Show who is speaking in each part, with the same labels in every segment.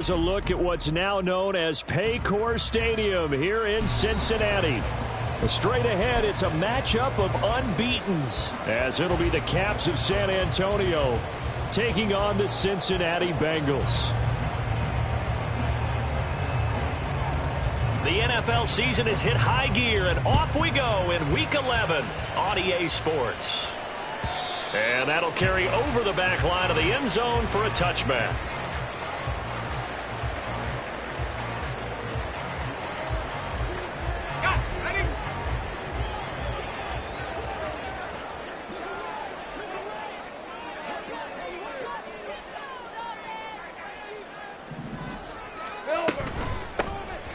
Speaker 1: Here's a look at what's now known as Paycor Stadium here in Cincinnati. Straight ahead, it's a matchup of unbeatens, as it'll be the Caps of San Antonio taking on the Cincinnati Bengals. The NFL season has hit high gear, and off we go in Week 11 on EA Sports. And that'll carry over the back line of the end zone for a touchback.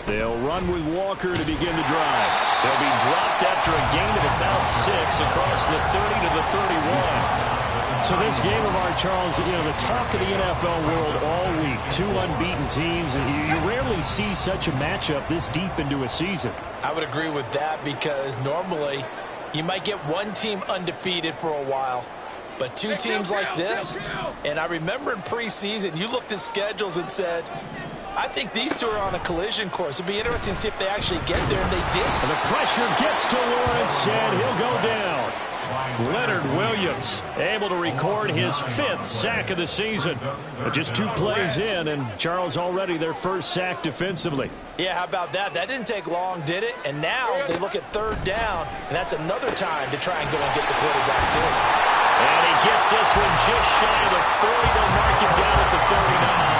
Speaker 1: They'll run with Walker to begin the drive. They'll be dropped after a gain of about 6 across the 30 to the 31. So this game of ours, Charles, the talk of the NFL world all week. Two unbeaten teams. You rarely see such a matchup this deep into a season.
Speaker 2: I would agree with that because normally you might get one team undefeated for a while. But two teams like this, and I remember in preseason, you looked at schedules and said, I think these two are on a collision course. It'll be interesting to see if they actually get there, and they did.
Speaker 1: And the pressure gets to Lawrence, and he'll go down. Leonard Williams able to record his 5th sack of the season. But just 2 plays in, and Charles already their first sack defensively.
Speaker 2: Yeah, how about that? That didn't take long, did it? And now they look at 3rd down, and that's another time to try and go and get the quarterback too.
Speaker 1: And he gets this one just shy of the 40. They'll mark him down at the 39.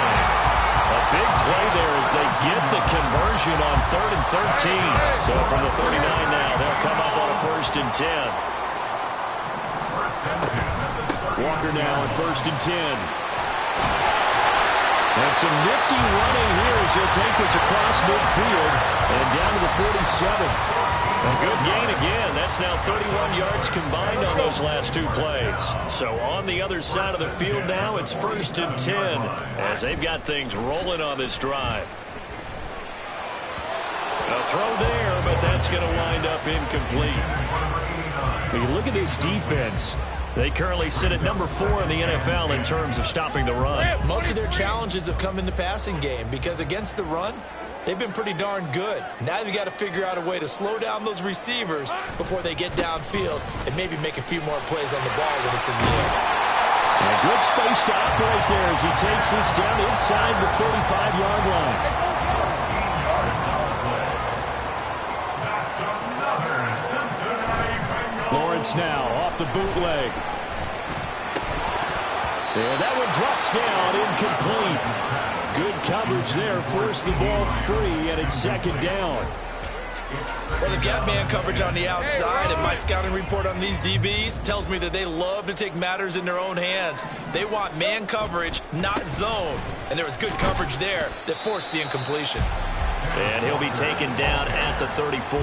Speaker 1: A big play there as they get the conversion on 3rd and 13. So from the 39 now, they'll come up on a 1st and 10. Walker now on 1st and 10. And some nifty running here as he'll take this across midfield and down to the 47. A good gain again. That's now 31 yards combined on those last 2 plays. So on the other side of the field now, it's 1st and 10 as they've got things rolling on this drive. A throw there, but that's going to wind up incomplete. When you look at this defense, they currently sit at number 4 in the NFL in terms of stopping the run.
Speaker 2: Most of their challenges have come in the passing game because against the run, they've been pretty darn good. Now you've got to figure out a way to slow down those receivers before they get downfield and maybe make a few more plays on the ball when it's in the air.
Speaker 1: And a good space to operate there as he takes this down inside the 35-yard line. Lawrence now off the bootleg. And that one drops down, incomplete. Good coverage there, forced the ball free, and it's 2nd down.
Speaker 2: Well, they've got man coverage on the outside, and my scouting report on these DBs tells me that they love to take matters in their own hands. They want man coverage, not zone. And there was good coverage there that forced the incompletion.
Speaker 1: And he'll be taken down at the 34.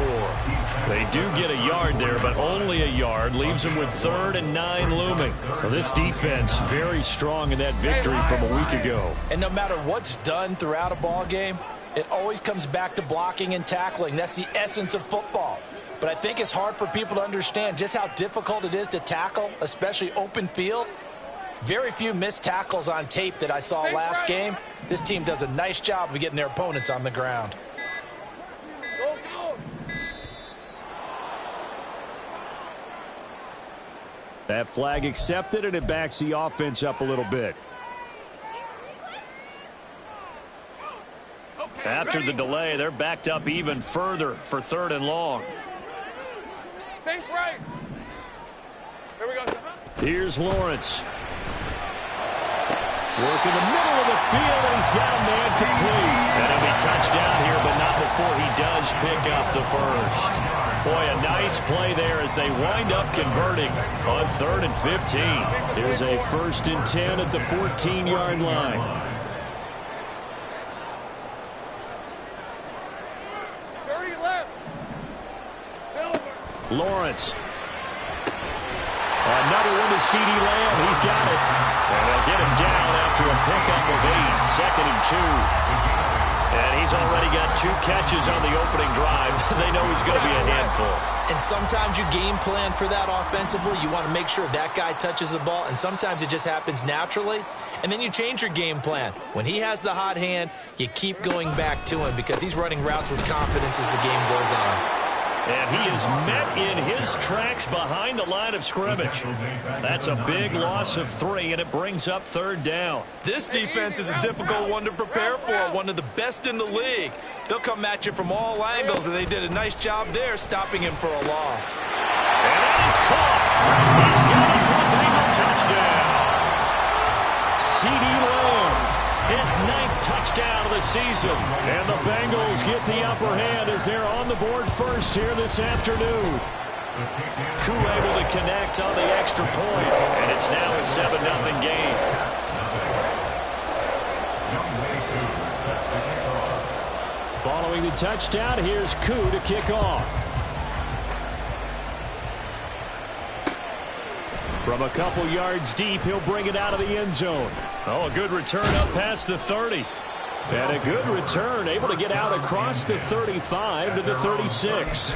Speaker 1: They do get a yard there, but only a yard. Leaves them with 3rd and 9 looming. Well, this defense very strong in that victory from a week ago.
Speaker 2: And no matter what's done throughout a ball game, it always comes back to blocking and tackling. That's the essence of football. But I think it's hard for people to understand just how difficult it is to tackle, especially open field. Very few missed tackles on tape that I saw last game. This team does a nice job of getting their opponents on the ground.
Speaker 1: That flag accepted, and it backs the offense up a little bit. After the delay, they're backed up even further for 3rd and long.
Speaker 3: Think right. Here we go.
Speaker 1: Here's Lawrence. Work in the middle of the field, and he's got a man complete. And he'll be touchdown here, but not before he does pick up the 1st. Boy, a nice play there as they wind up converting on 3rd and 15. Here's a 1st and 10 at the 14-yard line. Lawrence. Another one to CeeDee Lamb. He's got it. And they'll get him down after a pickup of 8. 2nd and 2. And He's already got 2 catches on the opening drive. They know he's going to be a handful.
Speaker 2: And sometimes you game plan for that offensively. You want to make sure that guy touches the ball, and sometimes it just happens naturally. And then you change your game plan. When he has the hot hand, you keep going back to him because he's running routes with confidence as the game goes on.
Speaker 1: And he is met in his tracks behind the line of scrimmage. That's a big loss of 3, and it brings up 3rd down.
Speaker 2: This defense is a difficult one to prepare for, one of the best in the league. They'll come at you from all angles, and they did a nice job there stopping him for a loss.
Speaker 1: And that is caught. He's got it for a Bengal touchdown. CeeDee Lamb, his 9th touchdown of the season. And the Bengals get the upper hand as they're on the board first here this afternoon. Koo able to connect on the extra point, and it's now a 7-0 game. Following the touchdown, here's Koo to kick off. From a couple yards deep, he'll bring it out of the end zone. Oh, a good return up past the 30. And a good return, able to get out across the 35 to the 36.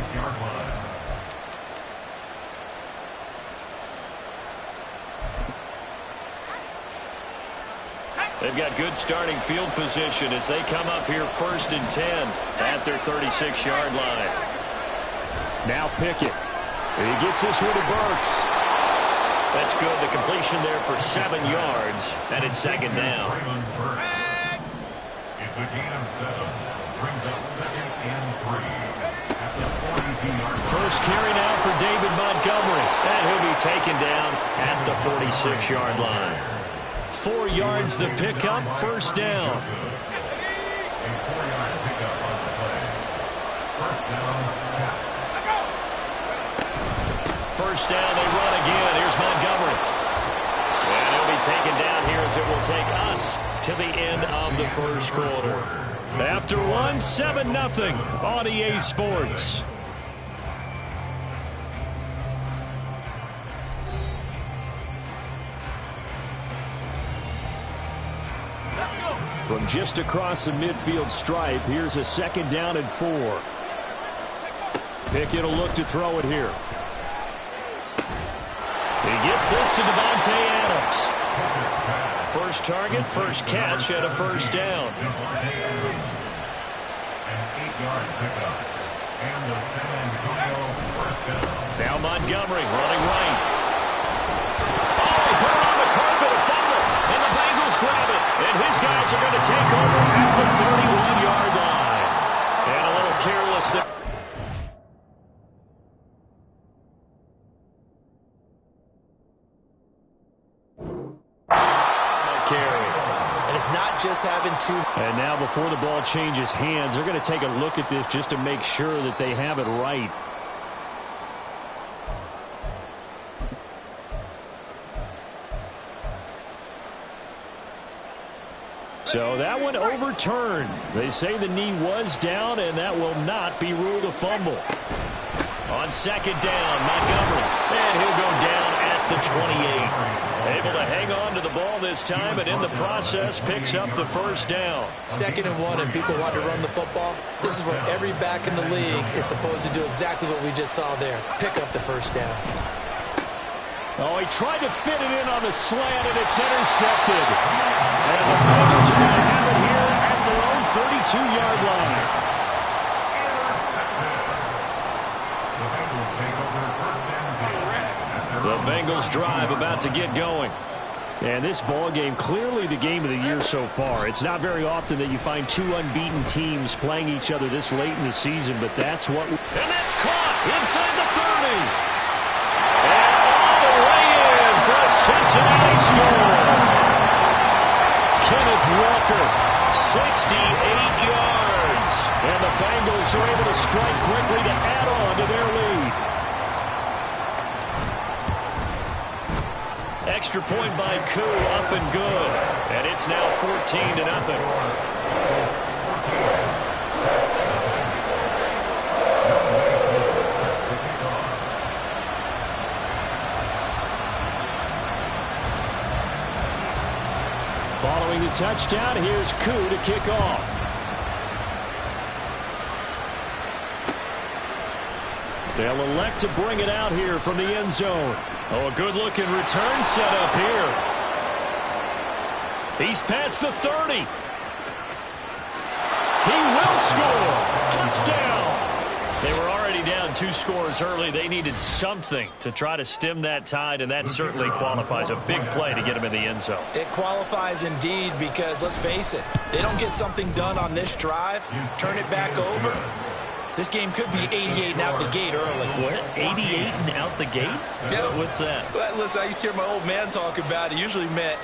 Speaker 1: They've got good starting field position as they come up here 1st and 10 at their 36-yard line. Now Pickett. He gets this one to Burks. That's good. The completion there for 7 yards, and it's 2nd down.
Speaker 4: It's a gain of 7. Brings up 2nd and 3 at the 42-yard line.
Speaker 1: First carry now for David Montgomery, and he'll be taken down at the 46-yard line. 4 yards the pickup, 1st down.
Speaker 4: A 4-yard pickup on the play. 1st down, Pats.
Speaker 1: 1st down, they run again. Here's Montgomery. And he'll be taken down here as it will take us to the end of the 1st quarter. After 1, 7-0 on EA Sports. From just across the midfield stripe, here's a 2nd down and 4. Pickett will look to throw it here. He gets this to Davante Adams. First target, first catch, and a 1st down.
Speaker 4: An 8-yard pickup. And the San Antonio 1st down.
Speaker 1: Now Montgomery running right. Oh, he put it on the carpet, a fumble, and the Bengals grab it. And his guys are going to take over at the 31-yard line. And a little careless there.
Speaker 2: Just having 2.
Speaker 1: And now before the ball changes hands, they're going to take a look at this just to make sure that they have it right. So that one overturned. They say the knee was down, and that will not be ruled a fumble. On 2nd down, Montgomery. And he'll go down at the 28. Able to hang on to the ball this time, and in the process picks up the 1st down.
Speaker 2: 2nd and 1, and people want to run the football. This is where every back in the league is supposed to do exactly what we just saw there. Pick up the 1st down.
Speaker 1: Oh, he tried to fit it in on the slant, and it's intercepted. And the Bengals are going to have it here at their own 32-yard line. The Bengals drive about to get going. And this ball game, clearly the game of the year so far. It's not very often that you find 2 unbeaten teams playing each other this late in the season, but that's what... And that's caught inside the 30. And all the way in for a Cincinnati score. Kenneth Walker, 68 yards. And the Bengals are able to strike quickly to add on to their lead. Extra point by Koo, up and good. And it's now 14-0. Following the touchdown, here's Koo to kick off. They'll elect to bring it out here from the end zone. Oh, a good-looking return set up here. He's past the 30. He will score. Touchdown. They were already down 2 scores early. They needed something to try to stem that tide, and that certainly qualifies. A big play to get them in the end zone.
Speaker 2: It qualifies indeed because, let's face it, they don't get something done on this drive, turn it back over. This game could be 88 and out the gate early.
Speaker 1: What? 88 and out the gate?
Speaker 2: Yeah.
Speaker 1: What's that?
Speaker 2: Well, listen, I used to hear my old man talk about it. Usually meant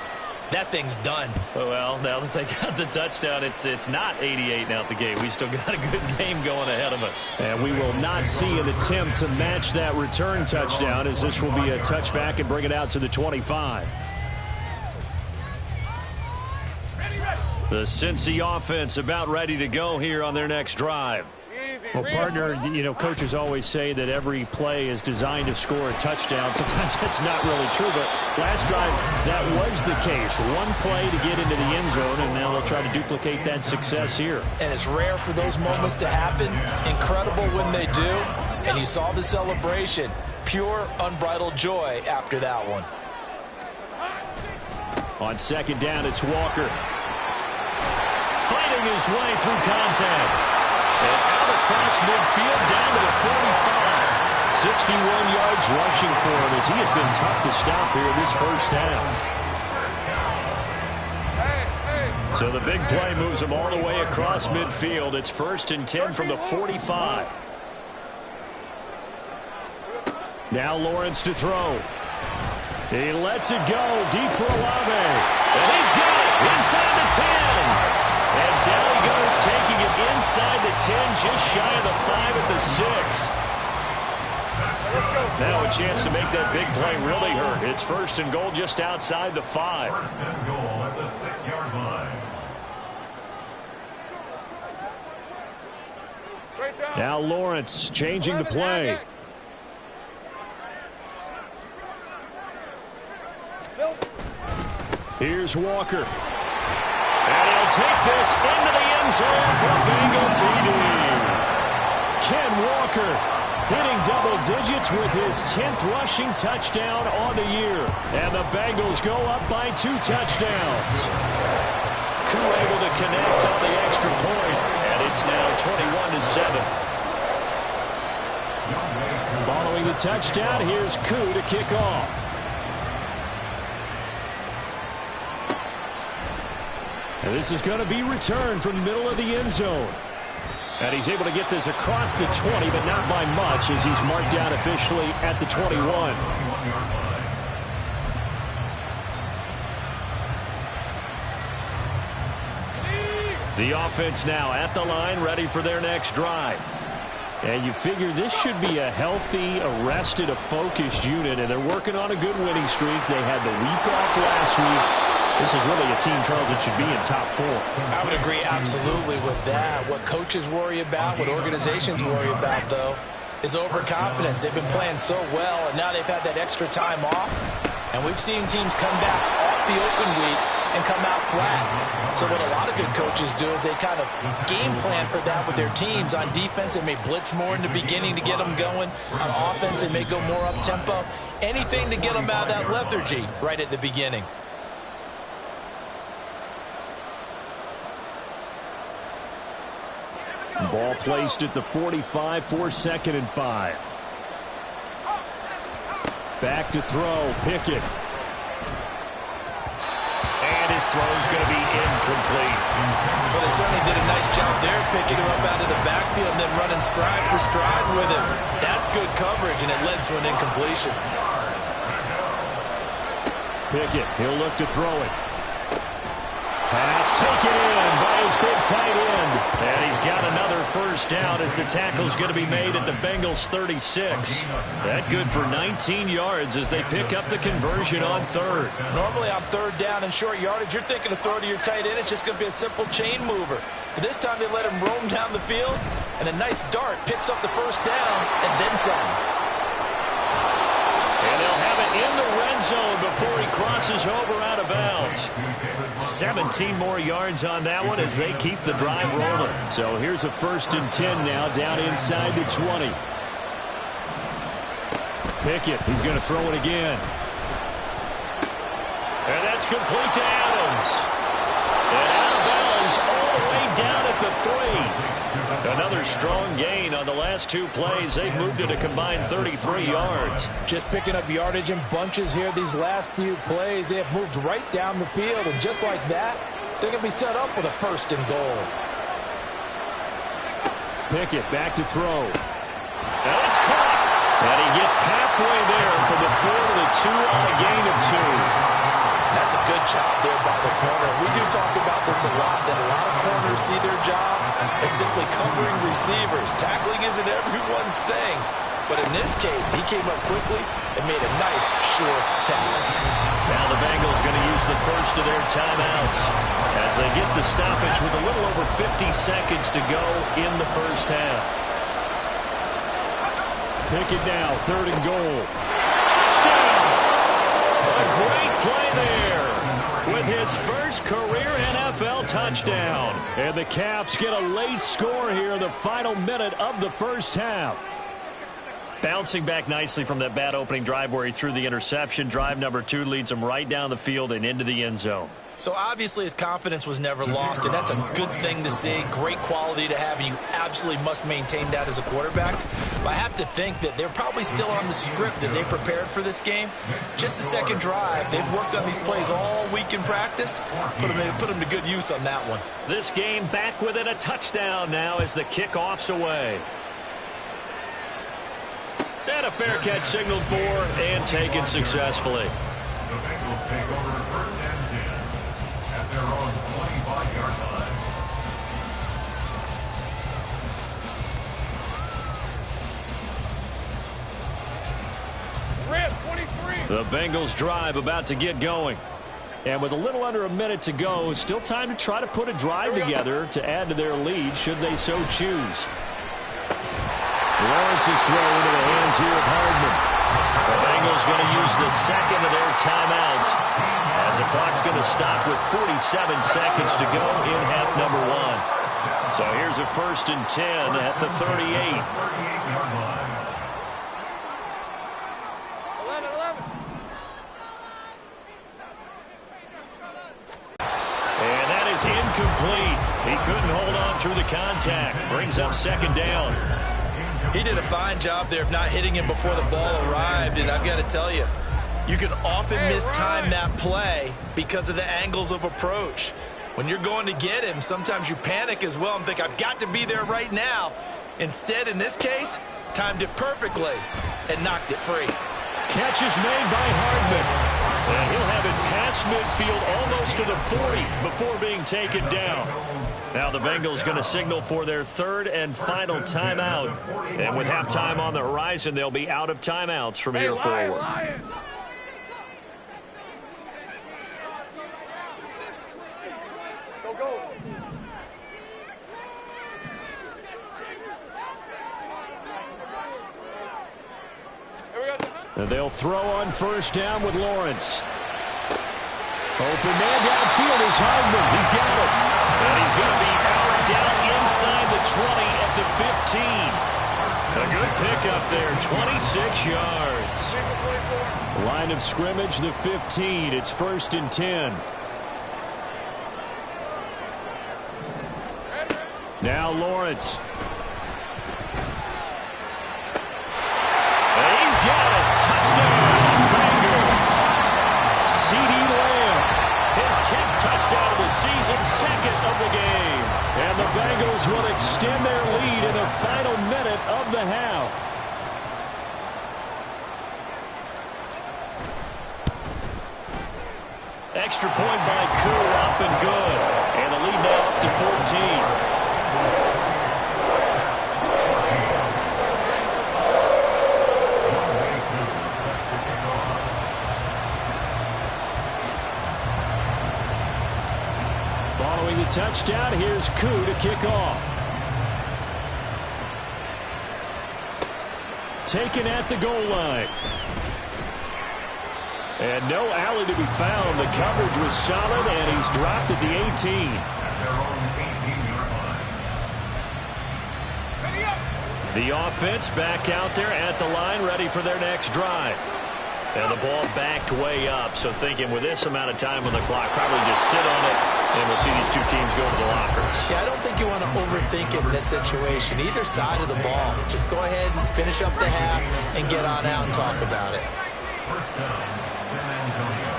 Speaker 2: that thing's done.
Speaker 1: Well, now that they got the touchdown, it's not 88 and out the gate. We still got a good game going ahead of us. And we will not see an attempt to match that return touchdown, as this will be a touchback and bring it out to the 25. The Cincy offense about ready to go here on their next drive. Well, partner, coaches always say that every play is designed to score a touchdown. Sometimes that's not really true, but last drive, that was the case. One play to get into the end zone, and now they'll try to duplicate that success here.
Speaker 2: And it's rare for those moments to happen. Incredible when they do. And you saw the celebration. Pure, unbridled joy after that one.
Speaker 1: On second down, it's Walker. Fighting his way through contact. And out across midfield down to the 45. 61 yards rushing for him as he has been tough to stop here this first half. So the big play moves him all the way across midfield. It's 1st and 10 from the 45. Now Lawrence to throw. He lets it go deep for Olave. And he's got it inside the 10. And down he goes, taking it inside the 10, just shy of the 5 at the 6. Now a chance to make that big play really hurt. It's 1st and goal just outside the 5.
Speaker 4: 1st and goal at the 6-yard line.
Speaker 1: Now Lawrence changing the play. Here's Walker. And he'll take this into the end zone for a Bengal TD. Ken Walker hitting double digits with his 10th rushing touchdown on the year. And the Bengals go up by 2 touchdowns. Koo able to connect on the extra point. And it's now 21-7. Following the touchdown, here's Koo to kick off. And this is going to be returned from the middle of the end zone. And he's able to get this across the 20, but not by much, as he's marked down officially at the 21. The offense now at the line, ready for their next drive. And you figure this should be a healthy, arrested, a focused unit, and they're working on a good winning streak. They had the week off last week. This is really a team, Charles, that should be in top 4.
Speaker 2: I would agree absolutely with that. What coaches worry about, what organizations worry about, though, is overconfidence. They've been playing so well, and now they've had that extra time off. And we've seen teams come back off the open week and come out flat. So what a lot of good coaches do is they kind of game plan for that with their teams. On defense, they may blitz more in the beginning to get them going. On offense, they may go more up-tempo. Anything to get them out of that lethargy right at the beginning.
Speaker 1: Ball placed at the 45 for 2nd and 5. Back to throw, Pickett. And his throw's going to be incomplete.
Speaker 2: Well, they certainly did a nice job there, picking him up out of the backfield and then running stride for stride with him. That's good coverage, and it led to an incompletion.
Speaker 1: Pickett, he'll look to throw it. Pass taken in by his big tight end. And he's got another first down as the tackle's going to be made at the Bengals 36. That good for 19 yards as they pick up the conversion on 3rd.
Speaker 2: Normally on 3rd down and short yardage, you're thinking of throw to your tight end. It's just going to be a simple chain mover. But this time they let him roam down the field, and a nice dart picks up the first down and then some.
Speaker 1: And they'll have it in the red zone before he crosses over out of bounds. 17 more yards on that one as they keep the drive rolling. So here's a 1st and 10 now down inside the 20. Pickett, he's going to throw it again. And that's complete to Adams. And out of bounds all the way down at the 3. Another strong gain on the last 2 plays. They've moved it a combined 33 yards.
Speaker 2: Just picking up yardage in bunches here these last few plays. They have moved right down the field, and just like that, they're going to be set up with a 1st and goal.
Speaker 1: Pickett back to throw. And it's caught. And he gets halfway there from the 4 to the 2 on a gain of 2.
Speaker 2: That's a good job there by the corner. We do talk about this a lot, that a lot of corners see their job as simply covering receivers. Tackling isn't everyone's thing. But in this case, he came up quickly and made a nice, short tackle.
Speaker 1: Now the Bengals going to use the first of their timeouts as they get the stoppage with a little over 50 seconds to go in the first half. Pick it now, 3rd and goal. Touchdown! A great play there with his first career NFL touchdown. And the Caps get a late score here in the final minute of the first half. Bouncing back nicely from that bad opening drive where he threw the interception. Drive number 2 leads him right down the field and into the end zone.
Speaker 2: So obviously his confidence was never lost, and that's a good thing to see. Great quality to have, and you absolutely must maintain that as a quarterback. But I have to think that they're probably still on the script that they prepared for this game. Just the second drive. They've worked on these plays all week in practice. Put them to good use on that one.
Speaker 1: This game back within a touchdown now as the kickoff's away. And a fair catch signaled for and taken successfully.
Speaker 4: The Bengals take over 1st and 10 at their own 25-yard line.
Speaker 3: Red 23.
Speaker 1: The Bengals drive about to get going. And with a little under a minute to go, still time to try to put a drive together to add to their lead should they so choose. Lawrence's throw into the hands here of Hardman. The Bengals going to use the second of their timeouts as the clock's going to stop with 47 seconds to go in half number 1. So here's a 1st and 10 at the 38.
Speaker 4: 38-yard line.
Speaker 3: 11.
Speaker 1: And that is incomplete. He couldn't hold on through the contact. Brings up 2nd down.
Speaker 2: He did a fine job there of not hitting him before the ball arrived, and I've got to tell you, you can often mistime that play because of the angles of approach. When you're going to get him, sometimes you panic as well and think, I've got to be there right now. Instead, in this case, timed it perfectly and knocked it free.
Speaker 1: Catch is made by Hardman. And he'll have it past midfield almost to the 40 before being taken down. Now the Bengals going to signal for their 3rd and final timeout. And with halftime on the horizon, they'll be out of timeouts from here forward.
Speaker 3: Lions. Go. Here we go.
Speaker 1: And they'll throw on 1st down with Lawrence. Open man downfield is Hardman. He's got it. And he's going to be out down inside the 20 at the 15. A good pickup there, 26 yards. Line of scrimmage, the 15. It's 1st and 10. Now Lawrence. And he's got it. Touchdown, Bengals. CeeDee Lamb, his 10th touchdown of the season, 2nd of the game. And the Bengals will extend their lead in the final minute of the half. Extra point by Koo, up and good. And the lead now up to 14. Following the touchdown, here's Koo to kick off. Taken at the goal line. And no alley to be found. The coverage was solid, and he's dropped at the 18.
Speaker 4: At their own 18-yard line.
Speaker 3: Ready up.
Speaker 1: The offense back out there at the line, ready for their next drive. And the ball backed way up, so thinking with this amount of time on the clock, probably just sit on it, and we'll see these two teams go to the lockers.
Speaker 2: Yeah, I don't think you want to overthink it in this situation. Either side of the ball. Just go ahead and finish up the half and get on out and talk about it.
Speaker 4: First down, San Antonio.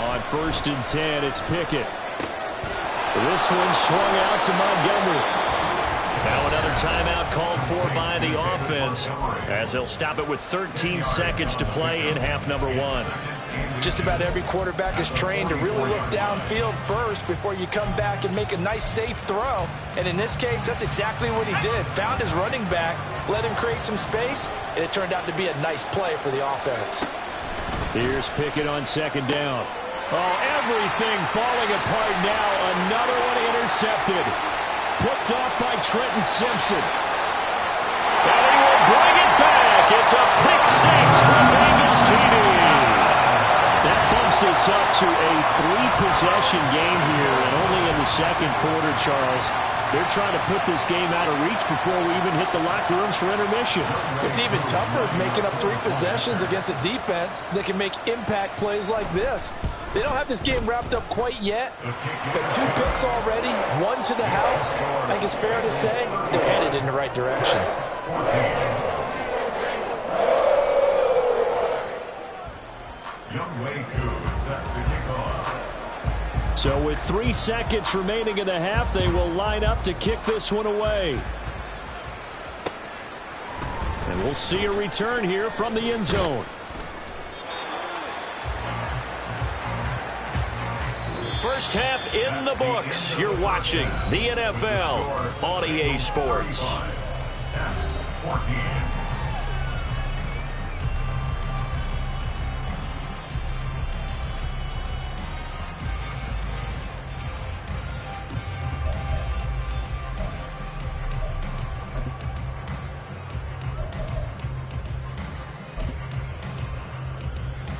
Speaker 1: On 1st and 10, it's Pickett. This one swung out to Montgomery. Now another timeout called for by the offense as they'll stop it with 13 seconds to play in half number 1.
Speaker 2: Just about every quarterback is trained to really look downfield first before you come back and make a nice, safe throw. And in this case, that's exactly what he did. Found his running back, let him create some space, and it turned out to be a nice play for the offense.
Speaker 1: Here's Pickett on 2nd down. Oh, everything falling apart now. Another one intercepted. Picked off by Trenton Simpson. And he will bring it back. It's a pick 6 from Bengals TD. That bumps us up to a 3-possession game here, and only in the 2nd quarter, Charles. They're trying to put this game out of reach before we even hit the locker rooms for intermission.
Speaker 2: It's even tougher making up 3 possessions against a defense that can make impact plays like this. They don't have this game wrapped up quite yet, but 2 picks already, 1 to the house. I think it's fair to say they're headed in the right direction.
Speaker 4: Younghoe Koo set to kick off.
Speaker 1: So with 3 seconds remaining in the half, they will line up to kick this one away. And we'll see a return here from the end zone. First half in the books. You're watching the NFL on EA Sports.
Speaker 4: 14.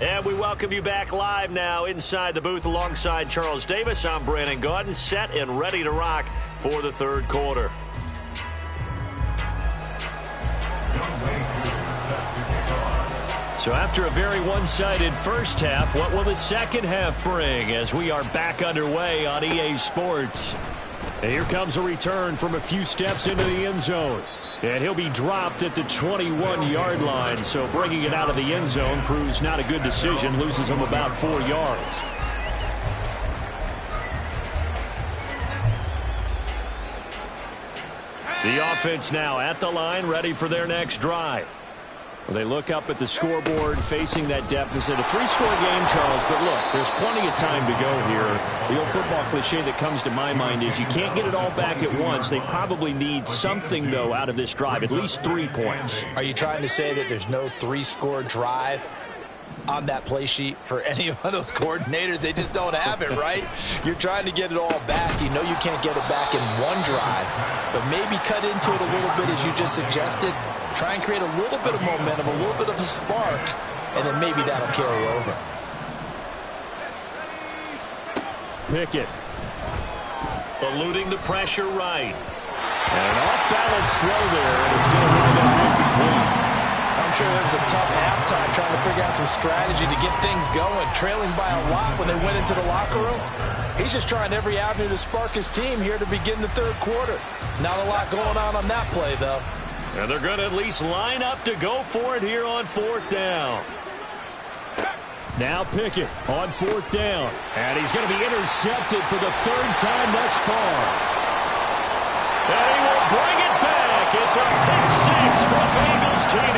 Speaker 1: And we welcome you back live now inside the booth alongside Charles Davis. I'm Brandon Gaudin, set and ready to rock for the 3rd quarter. So after a very one-sided first half, what will the 2nd half bring as we are back underway on EA Sports? And here comes a return from a few steps into the end zone. And he'll be dropped at the 21-yard line, so bringing it out of the end zone proves not a good decision, loses him about 4 yards. The offense now at the line, ready for their next drive. They look up at the scoreboard, facing that deficit. A 3-score game, Charles, but look, there's plenty of time to go here. The old football cliche that comes to my mind is you can't get it all back at once. They probably need something, though, out of this drive, at least 3 points.
Speaker 2: Are you trying to say that there's no 3-score drive on that play sheet for any of those coordinators? They just don't have it, right? You're trying to get it all back. You know you can't get it back in one drive, but maybe cut into it a little bit as you just suggested. Try and create a little bit of momentum, a little bit of a spark, and then maybe that'll carry over.
Speaker 1: Pickett eluding the pressure right. And an off-balance throw there, and it's going to wind up incomplete.
Speaker 2: I'm sure there was a tough halftime trying to figure out some strategy to get things going, trailing by a lot when they went into the locker room. He's just trying every avenue to spark his team here to begin the 3rd quarter. Not a lot going on that play, though.
Speaker 1: And they're going to at least line up to go for it here on 4th down. Now Pickett on 4th down. And he's going to be intercepted for the 3rd time thus far. And he will bring it back. It's a pick 6 from Bengals TD.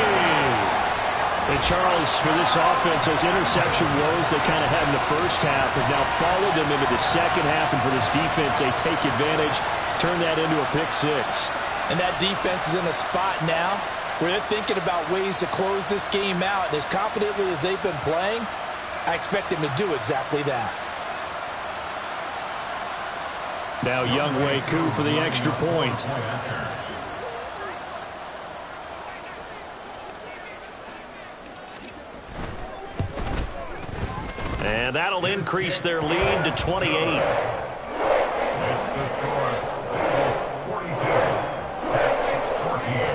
Speaker 1: And Charles, for this offense, those interception woes they kind of had in the first half have now followed them into the 2nd half. And for this defense, they take advantage, turn that into a pick 6.
Speaker 2: And that defense is in a spot now where they're thinking about ways to close this game out. And as confidently as they've been playing, I expect them to do exactly that.
Speaker 1: Now Younghoe Koo for the extra point. And that'll increase their lead to 28.
Speaker 4: That's the score. 42. That's 14.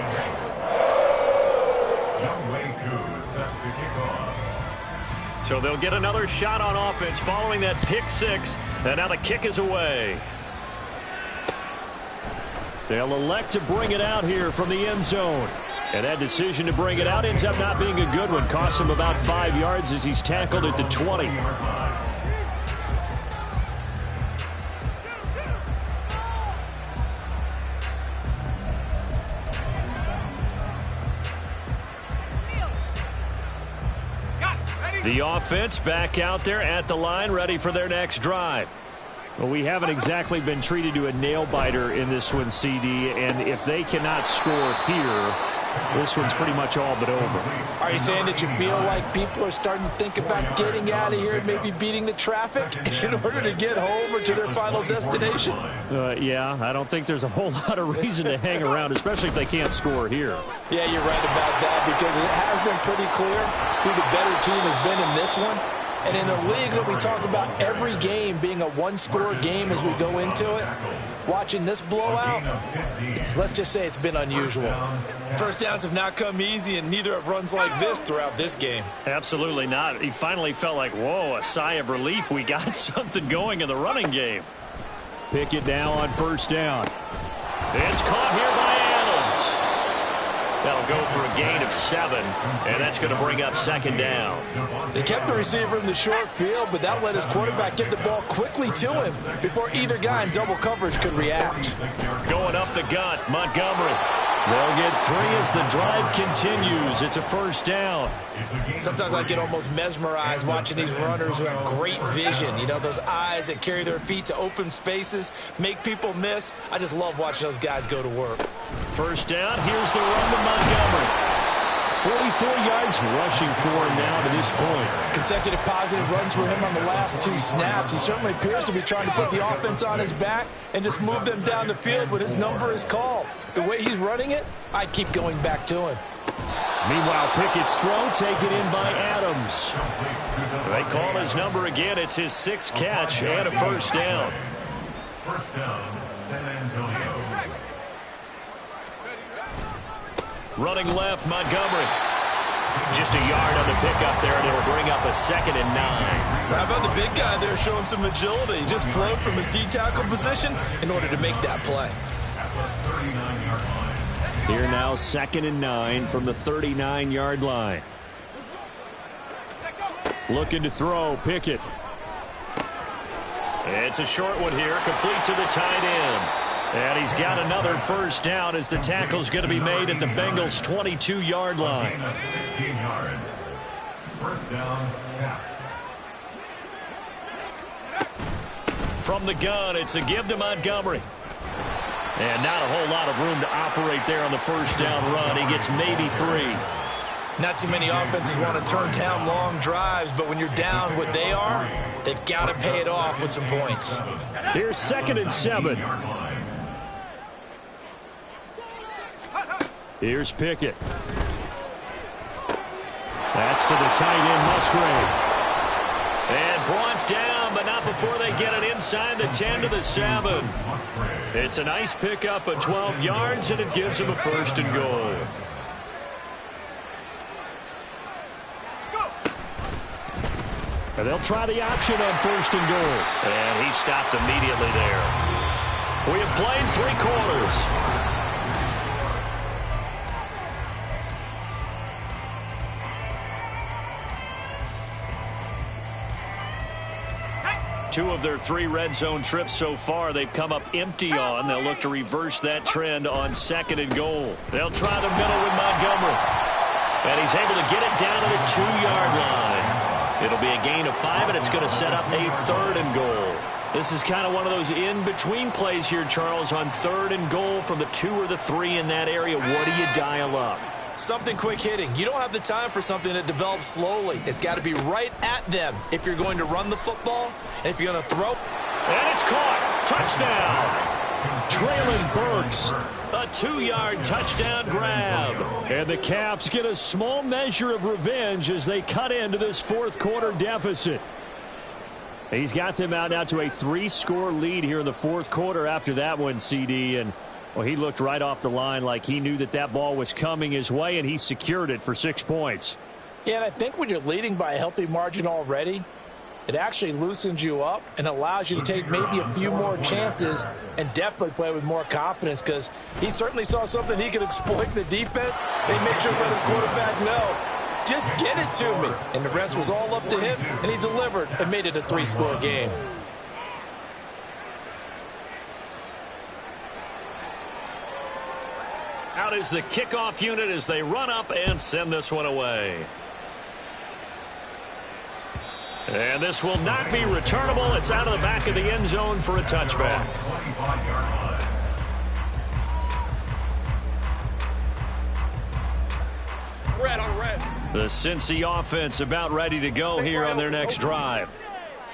Speaker 1: So they'll get another shot on offense following that pick six. And now the kick is away. They'll elect to bring it out here from the end zone. And that decision to bring it out ends up not being a good one. Costs him about 5 yards as he's tackled at the 20. The offense back out there at the line, ready for their next drive. Well, we haven't exactly been treated to a nail-biter in this one, CD, and if they cannot score here, this one's pretty much all but over.
Speaker 2: Are you saying that you feel like people are starting to think about getting out of here and maybe beating the traffic in order to get home or to their final destination?
Speaker 1: Yeah, I don't think there's a whole lot of reason to hang around, especially if they can't score here.
Speaker 2: Yeah, you're right about that, because it has been pretty clear who the better team has been in this one. And in a league that we talk about every game being a one-score game as we go into it, watching this blowout, let's just say it's been unusual. First downs have not come easy, and neither have runs like this throughout this game.
Speaker 1: Absolutely not. He finally felt like, whoa, a sigh of relief. We got something going in the running game. Pickett now on first down. It's caught here by Adams. That'll go for a gain of 7, and that's going to bring up second down.
Speaker 2: They kept the receiver in the short field, but that let his quarterback get the ball quickly to him before either guy in double coverage could react.
Speaker 1: Going up the gut, Montgomery. They'll get 3 as the drive continues. It's a first down.
Speaker 2: Sometimes I get almost mesmerized watching these runners who have great vision. You know, those eyes that carry their feet to open spaces, make people miss. I just love watching those guys go to work.
Speaker 1: First down, here's the run to Montgomery. 44 yards rushing for him now to this point.
Speaker 2: Consecutive positive runs for him on the last 2 snaps. He certainly appears to be trying to put the offense on his back and just move them down the field when his number is called. The way he's running it, I'd keep going back to him.
Speaker 1: Meanwhile, Pickett's throw taken in by Adams. They call his number again. It's his 6th catch and a first down.
Speaker 4: First down, San Antonio.
Speaker 1: Running left, Montgomery. Just a yard on the pickup there, and it'll bring up a 2nd and 9.
Speaker 2: How about the big guy there showing some agility? He just flowed from his D-tackle position in order to make that play.
Speaker 4: At the 39-yard line.
Speaker 1: Here now, 2nd and 9 from the 39-yard line. Looking to throw, Pickett. It's a short one here, complete to the tight end. And he's got another first down as the tackle's going to be made at the Bengals' 22-yard line.
Speaker 4: 16 yards. First down, Caps.
Speaker 1: From the gun, it's a give to Montgomery. And not a whole lot of room to operate there on the first down run. He gets maybe 3.
Speaker 2: Not too many offenses want to turn down long drives, but when you're down what they are, they've got to pay it off with some points.
Speaker 1: Here's 2nd and 7. Here's Pickett. That's to the tight end, Musgrave. And brought down, but not before they get it inside the 10 to the 7. It's a nice pickup of 12 yards, and it gives him a 1st and goal. And they'll try the option on 1st and goal. And he stopped immediately there. We have played 3 quarters. Two of their 3 red zone trips so far, they've come up empty on. They'll look to reverse that trend on 2nd and goal. They'll try the middle with Montgomery. And he's able to get it down to the 2-yard line. It'll be a gain of 5, and it's going to set up a 3rd and goal. This is kind of one of those in-between plays here, Charles, on 3rd and goal from the 2 or the 3 in that area. What do you dial up?
Speaker 2: Something quick hitting. You don't have the time for something that develops slowly. It's got to be right at them if you're going to run the football and if you're going to throw.
Speaker 1: And it's caught. Touchdown. Traylon Burks. A 2-yard touchdown grab. And the Caps get a small measure of revenge as they cut into this 4th quarter deficit. He's got them out now to a 3-score lead here in the 4th quarter after that one, CD. And well, he looked right off the line like he knew that that ball was coming his way, and he secured it for 6 points.
Speaker 2: Yeah, and I think when you're leading by a healthy margin already, it actually loosens you up and allows you to take maybe a few more chances and definitely play with more confidence, because he certainly saw something he could exploit in the defense. They made sure to let his quarterback know, just get it to me. And the rest was all up to him, and he delivered and made it a 3-score game.
Speaker 1: Out is the kickoff unit as they run up and send this one away. And this will not be returnable. It's out of the back of the end zone for a touchback.
Speaker 3: Red on red.
Speaker 1: The Cincy offense about ready to go here on their next drive.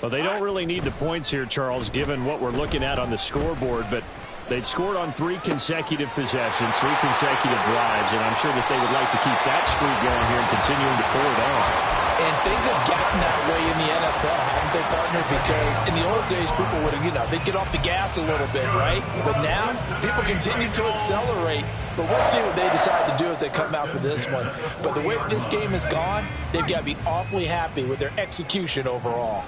Speaker 1: Well, they don't really need the points here, Charles, given what we're looking at on the scoreboard, but they've scored on 3 consecutive possessions, 3 consecutive drives, and I'm sure that they would like to keep that streak going here and continuing to pour it on.
Speaker 2: And things have gotten that way in the NFL, haven't they, partners? Because in the old days, people would, they'd get off the gas a little bit, right? But now, people continue to accelerate. But we'll see what they decide to do as they come out for this one. But the way this game has gone, they've got to be awfully happy with their execution overall.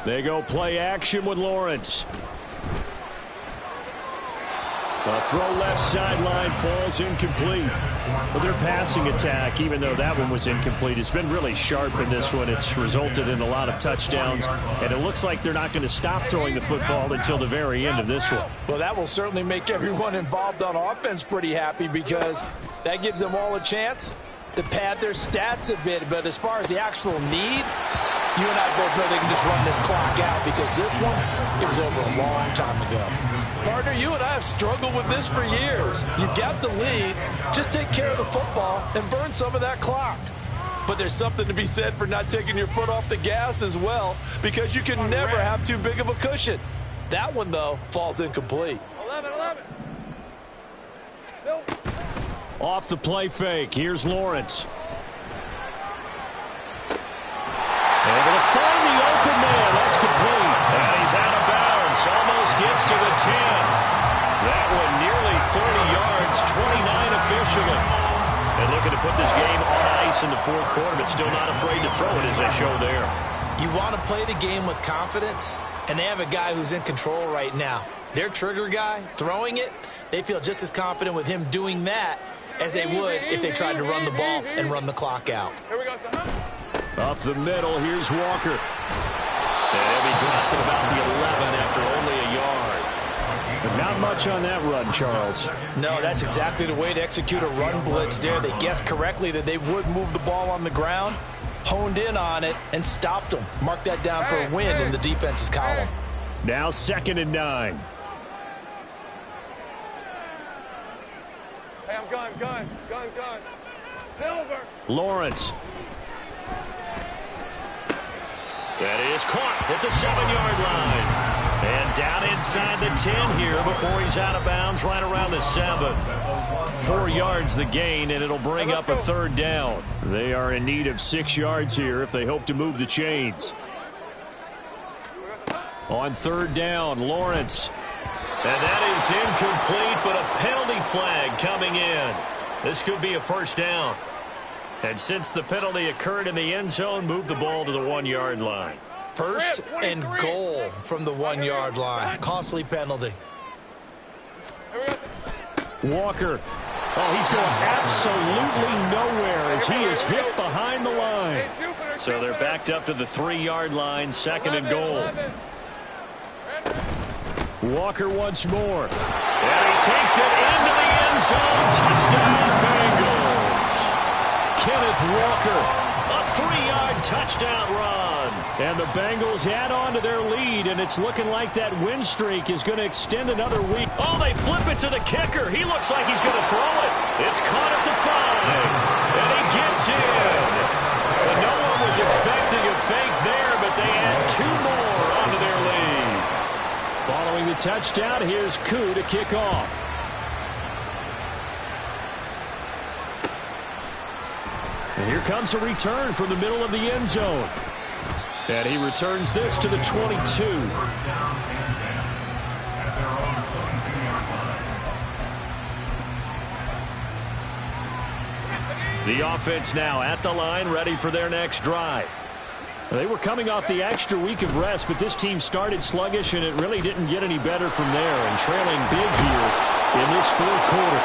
Speaker 1: They go play action with Lawrence. A throw left sideline falls incomplete. But their passing attack, even though that one was incomplete, has been really sharp in this one. It's resulted in a lot of touchdowns, and it looks like they're not going to stop throwing the football until the very end of this one.
Speaker 2: Well, that will certainly make everyone involved on offense pretty happy, because that gives them all a chance to pad their stats a bit. But as far as the actual need, you and I both know they can just run this clock out, because this one, it was over a long time ago. Partner, you and I have struggled with this for years. You've got the lead. Just take care of the football and burn some of that clock. But there's something to be said for not taking your foot off the gas as well, because you can never have too big of a cushion. That one, though, falls incomplete.
Speaker 3: 11.
Speaker 1: Off the play fake, here's Lawrence. Able to find the open man. That's complete. And he's out of bounds. Almost gets to the 10. That one nearly 30 yards, 29 officially. And looking to put this game on ice in the fourth quarter, but still not afraid to throw it as they show there.
Speaker 2: You want to play the game with confidence, and they have a guy who's in control right now. Their trigger guy, throwing it, they feel just as confident with him doing that as they would if they tried to run the ball and run the clock out.
Speaker 3: Here we go, son.
Speaker 1: Up the middle, here's Walker. And he'll be dropped at about the 11 after only a yard. But not much on that run, Charles.
Speaker 2: No, that's exactly the way to execute a run blitz there. They guessed correctly that they would move the ball on the ground, honed in on it, and stopped them. Mark that down for a win in the defense's column.
Speaker 1: Now 2nd and 9.
Speaker 3: Hey, I'm gun. Silver.
Speaker 1: Lawrence. That is caught at the 7-yard line. And down inside the 10 here before he's out of bounds right around the 7. 4 yards the gain, and it'll bring up a 3rd down. They are in need of 6 yards here if they hope to move the chains. On 3rd down, Lawrence. And that is incomplete, but a penalty flag coming in. This could be a 1st down. And since the penalty occurred in the end zone, move the ball to the 1-yard line.
Speaker 2: 1st and goal from the 1-yard line. Costly penalty.
Speaker 1: Walker. Oh, he's going absolutely nowhere as he is hit behind the line. So they're backed up to the 3-yard line, 2nd and goal. Walker once more. And he takes it into the end zone. Touchdown, Bengals. Kenneth Walker, a 3-yard touchdown run. And the Bengals add on to their lead, and it's looking like that win streak is going to extend another week. Oh, they flip it to the kicker. He looks like he's going to throw it. It's caught at the 5, and he gets in. And no one was expecting a fake there, but they add 2 more onto their lead. Following the touchdown, here's Koo to kick off. And here comes a return from the middle of the end zone. And he returns this to the 22. The offense now at the line, ready for their next drive. They were coming off the extra week of rest, but this team started sluggish, and it really didn't get any better from there, and trailing big here in this fourth quarter.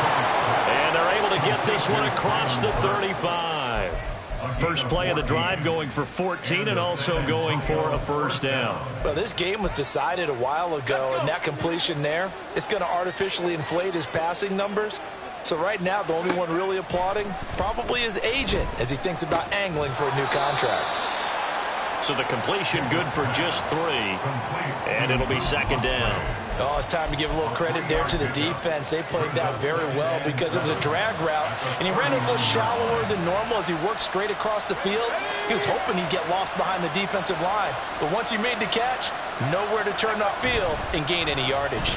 Speaker 1: And they're able to get this one across the 35. First play of the drive going for 14 and also going for a first down.
Speaker 2: Well, this game was decided a while ago, and that completion there, it's going to artificially inflate his passing numbers. So right now, the only one really applauding probably his agent as he thinks about angling for a new contract.
Speaker 1: So the completion good for just 3, and it'll be second down.
Speaker 2: Oh, it's time to give a little credit there to the defense. They played that very well because it was a drag route, and he ran it a little shallower than normal as he worked straight across the field. He was hoping he'd get lost behind the defensive line, but once he made the catch, nowhere to turn upfield and gain any yardage.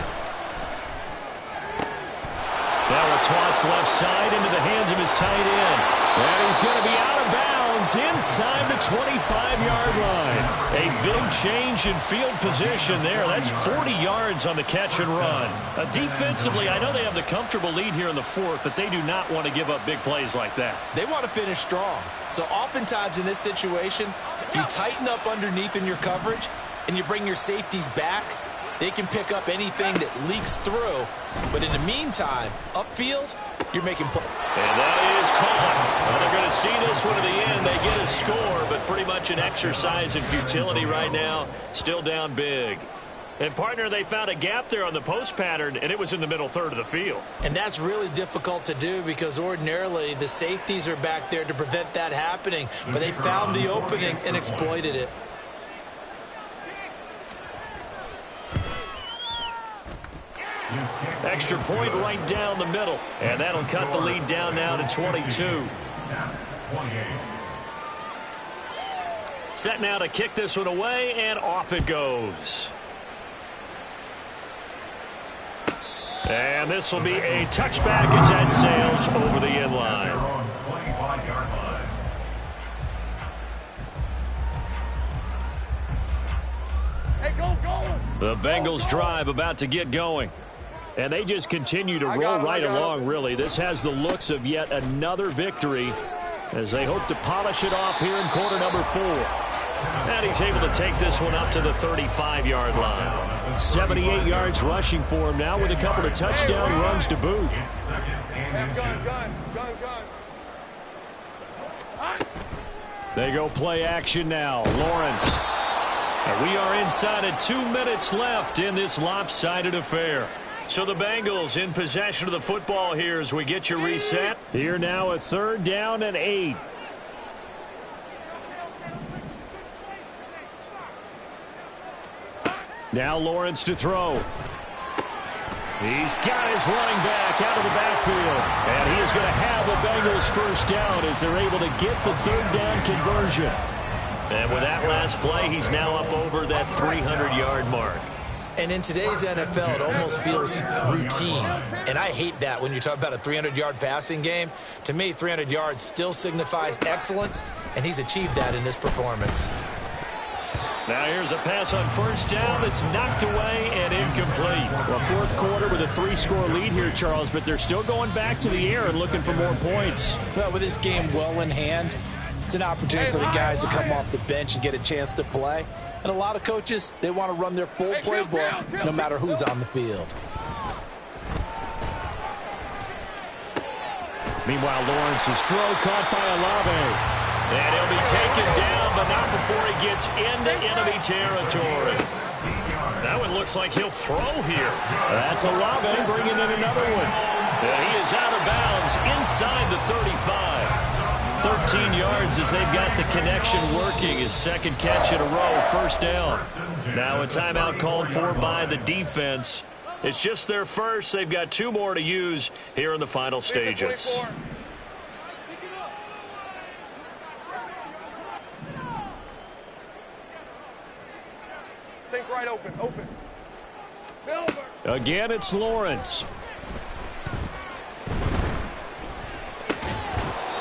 Speaker 1: That will toss left side into the hands of his tight end. And he's going to be out of bounds inside the 25-yard line. A big change in field position there. That's 40 yards on the catch and run. Defensively, I know they have the comfortable lead here in the fourth, but they do not want to give up big plays like that.
Speaker 2: They want to finish strong. So oftentimes in this situation, you tighten up underneath in your coverage, and you bring your safeties back. They can pick up anything that leaks through. But in the meantime, upfield, you're making plays.
Speaker 1: And that is caught. Well, they're going to see this one to the end. They get a score, but pretty much an exercise in futility right now. Still down big. And, partner, they found a gap there on the post pattern, and it was in the middle third of the field.
Speaker 2: And that's really difficult to do because ordinarily the safeties are back there to prevent that happening. But they found the opening and exploited it.
Speaker 1: Extra point right down the middle. And that'll cut the lead down now to 22. Set now to kick this one away, and off it goes. And this will be a touchback as that sails over the end line.
Speaker 3: Hey, go, go!
Speaker 1: The Bengals drive about to get going. And they just continue to roll right along, really. This has the looks of yet another victory as they hope to polish it off here in quarter number 4. And he's able to take this one up to the 35-yard line. 78 yards rushing for him now with a couple of touchdown runs to boot. They go play action now. Lawrence. And we are inside of 2 minutes left in this lopsided affair. So the Bengals in possession of the football here as we get you reset. Here now a 3rd down and 8. Now Lawrence to throw. He's got his running back out of the backfield. And he is going to have the Bengals first down as they're able to get the 3rd down conversion. And with that last play, he's now up over that 300-yard mark.
Speaker 2: And in today's NFL, it almost feels routine. And I hate that when you talk about a 300-yard passing game. To me, 300 yards still signifies excellence, and he's achieved that in this performance.
Speaker 1: Now here's a pass on first down that's knocked away and incomplete. Well, fourth quarter with a 3-score lead here, Charles, but they're still going back to the air and looking for more points.
Speaker 2: Well, with this game well in hand, it's an opportunity for the guys to come off the bench and get a chance to play. And a lot of coaches, they want to run their full playbook no matter who's on the field.
Speaker 1: Meanwhile, Lawrence's throw caught by Olave. And he'll be taken down, but not before he gets into enemy territory. That one looks like he'll throw here. That's Olave bringing in another one. And he is out of bounds inside the 35. 13 yards as they've got the connection working. His second catch in a row, first down. Now a timeout called for by the defense. It's just their first. They've got 2 more to use here in the final stages.
Speaker 3: Think right, open. Silver.
Speaker 1: Again, it's Lawrence.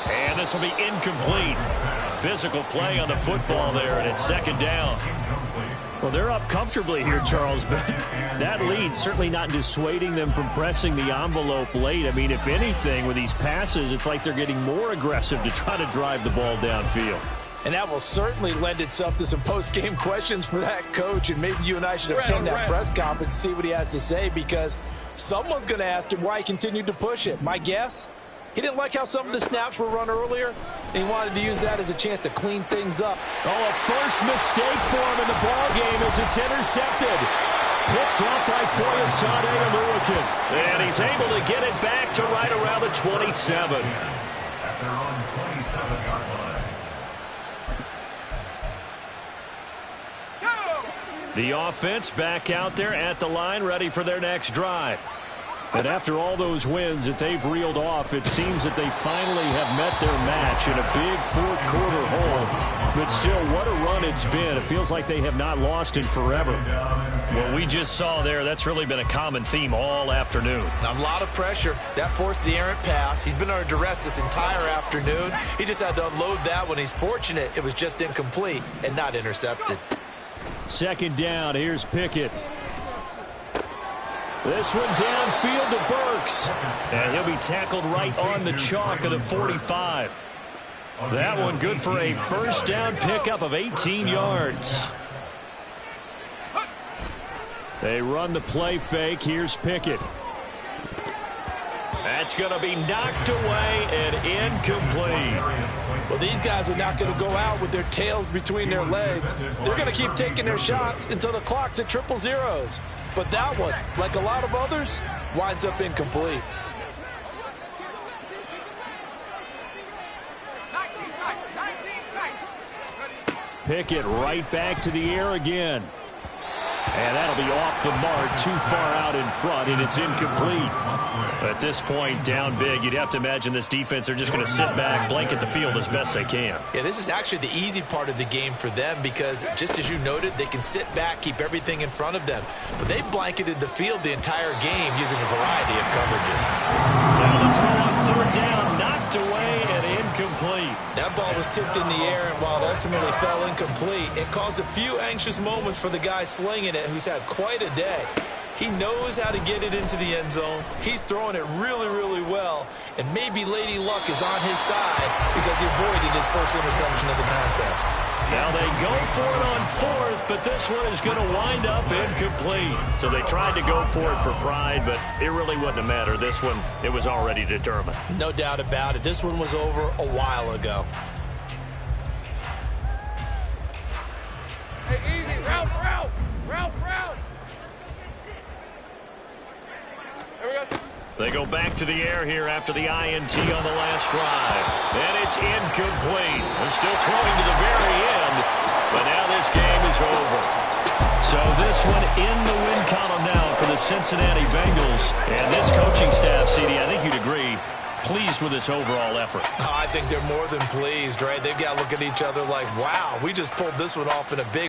Speaker 1: And this will be incomplete. Physical play on the football there, and it's second down. Well, they're up comfortably here, Charles, but that lead certainly not dissuading them from pressing the envelope late. I mean, if anything, with these passes, it's like they're getting more aggressive to try to drive the ball downfield.
Speaker 2: And that will certainly lend itself to some post-game questions for that coach, and maybe you and I should attend that press conference, see what he has to say, because someone's going to ask him why he continued to push it. My guess? He didn't like how some of the snaps were run earlier, and he wanted to use that as a chance to clean things up.
Speaker 1: Oh, a first mistake for him in the ball game as it's intercepted. Picked up by Foyesade Oluokun. And he's able to get it back to right around the 27.
Speaker 4: At their own 27-yard line.
Speaker 1: The offense back out there at the line, ready for their next drive. And after all those wins that they've reeled off, it seems that they finally have met their match in a big fourth-quarter hole. But still, what a run it's been. It feels like they have not lost in forever. What we just saw there, that's really been a common theme all afternoon.
Speaker 2: A lot of pressure. That forced the errant pass. He's been under duress this entire afternoon. He just had to unload that one. He's fortunate it was just incomplete and not intercepted.
Speaker 1: Second down, here's Pickett. This one downfield to Burks. And he'll be tackled right on the chalk of the 45. That one good for a first down pickup of 18 yards. They run the play fake. Here's Pickett. That's going to be knocked away and incomplete.
Speaker 2: Well, these guys are not going to go out with their tails between their legs. They're going to keep taking their shots until the clock's at 000. But that one, like a lot of others, winds up incomplete.
Speaker 1: Pickett right back to the air again. And that'll be off the mark, too far out in front, and it's incomplete. At this point, down big, you'd have to imagine this defense are just going to sit back, blanket the field as best they can.
Speaker 2: Yeah, this is actually the easy part of the game for them because, just as you noted, they can sit back, keep everything in front of them. But they blanketed the field the entire game using a variety of coverages.
Speaker 1: Now the throw on third down, knocked away and incomplete.
Speaker 2: That ball was tipped in the air, and while it ultimately fell incomplete, it caused a few anxious moments for the guy slinging it, who's had quite a day. He knows how to get it into the end zone. He's throwing it really, really well, and maybe Lady Luck is on his side because he avoided his first interception of the contest.
Speaker 1: Now they go for it on fourth, but this one is going to wind up incomplete. So they tried to go for it for pride, but it really wouldn't have mattered. This one, it was already determined.
Speaker 2: No doubt about it. This one was over a while ago.
Speaker 3: Hey, easy. Route. There we go.
Speaker 1: They go back to the air here after the INT on the last drive. And it's incomplete. They're still throwing to the very end, but now this game is over. So this one in the win column now for the Cincinnati Bengals. And this coaching staff, CD, I think you'd agree, pleased with this overall effort.
Speaker 2: I think they're more than pleased, right? They've got to look at each other like, wow, we just pulled this one off in a big